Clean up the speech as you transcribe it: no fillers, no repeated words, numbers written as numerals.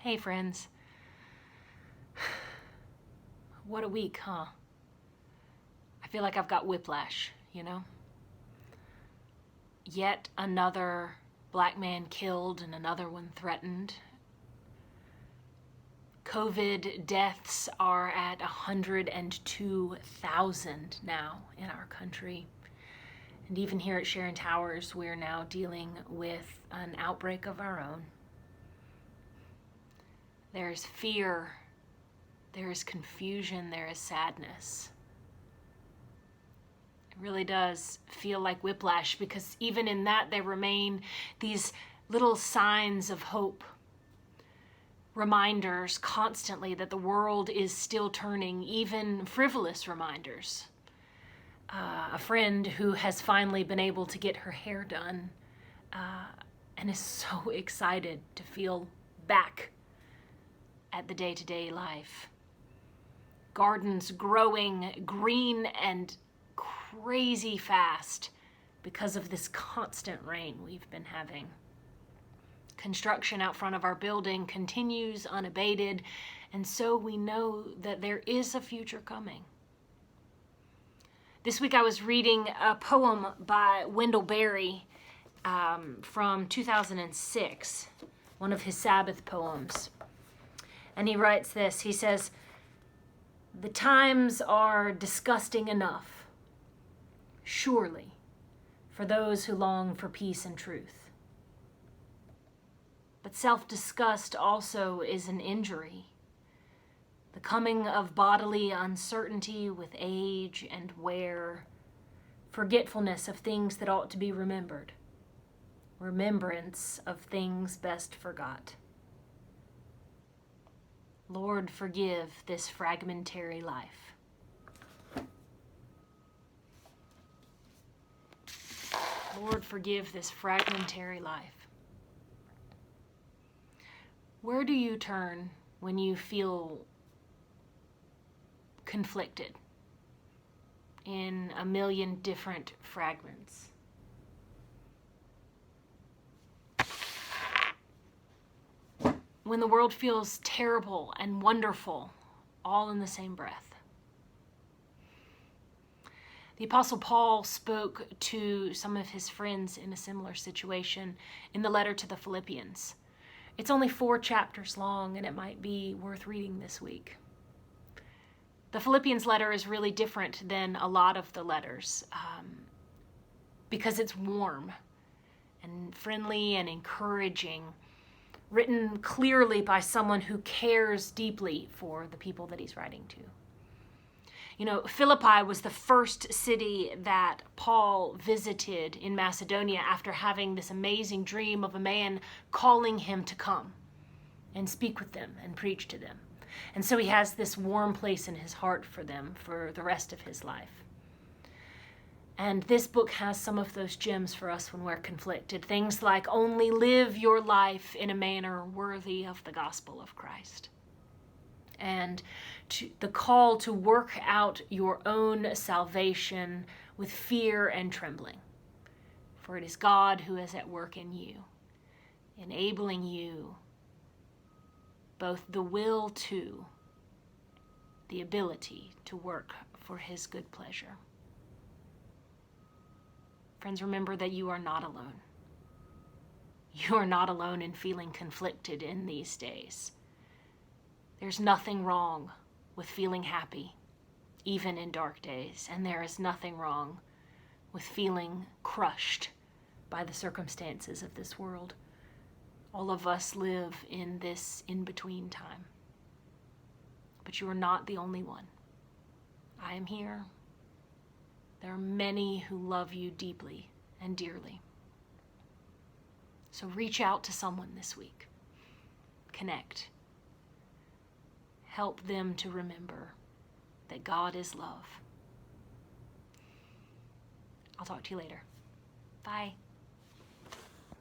Hey friends. What a week, huh? I feel like I've got whiplash, you know? Yet another black man killed and another one threatened. COVID deaths are at 102,000 now in our country. And even here at Sharon Towers, we're now dealing with an outbreak of our own. There's fear, there is confusion, there is sadness. It really does feel like whiplash, because even in that there remain these little signs of hope. Reminders constantly that the world is still turning, even frivolous reminders. A friend who has finally been able to get her hair done and is so excited to feel back at the day-to-day life. Gardens growing green and crazy fast because of this constant rain we've been having. Construction out front of our building continues unabated, and so we know that there is a future coming. This week I was reading a poem by Wendell Berry from 2006, one of his Sabbath poems. And he writes this, he says, "The times are disgusting enough, surely, for those who long for peace and truth. But self-disgust also is an injury, the coming of bodily uncertainty with age and wear, forgetfulness of things that ought to be remembered, remembrance of things best forgot. Lord, forgive this fragmentary life." Lord, forgive this fragmentary life. Where do you turn when you feel conflicted in a million different fragments? When the world feels terrible and wonderful, all in the same breath. The Apostle Paul spoke to some of his friends in a similar situation in the letter to the Philippians. It's only 4 chapters long, and it might be worth reading this week. The Philippians letter is really different than a lot of the letters because it's warm and friendly and encouraging, written clearly by someone who cares deeply for the people that he's writing to. You know, Philippi was the first city that Paul visited in Macedonia after having this amazing dream of a man calling him to come and speak with them and preach to them. And so he has this warm place in his heart for them for the rest of his life. And this book has some of those gems for us when we're conflicted. Things like, only live your life in a manner worthy of the gospel of Christ. And the call to work out your own salvation with fear and trembling. For it is God who is at work in you, enabling you both the will to, the ability to work for his good pleasure. Friends, remember that you are not alone. You are not alone in feeling conflicted in these days. There's nothing wrong with feeling happy, even in dark days, and there is nothing wrong with feeling crushed by the circumstances of this world. All of us live in this in-between time. But you are not the only one. I am here. There are many who love you deeply and dearly. So reach out to someone this week. Connect. Help them to remember that God is love. I'll talk to you later. Bye.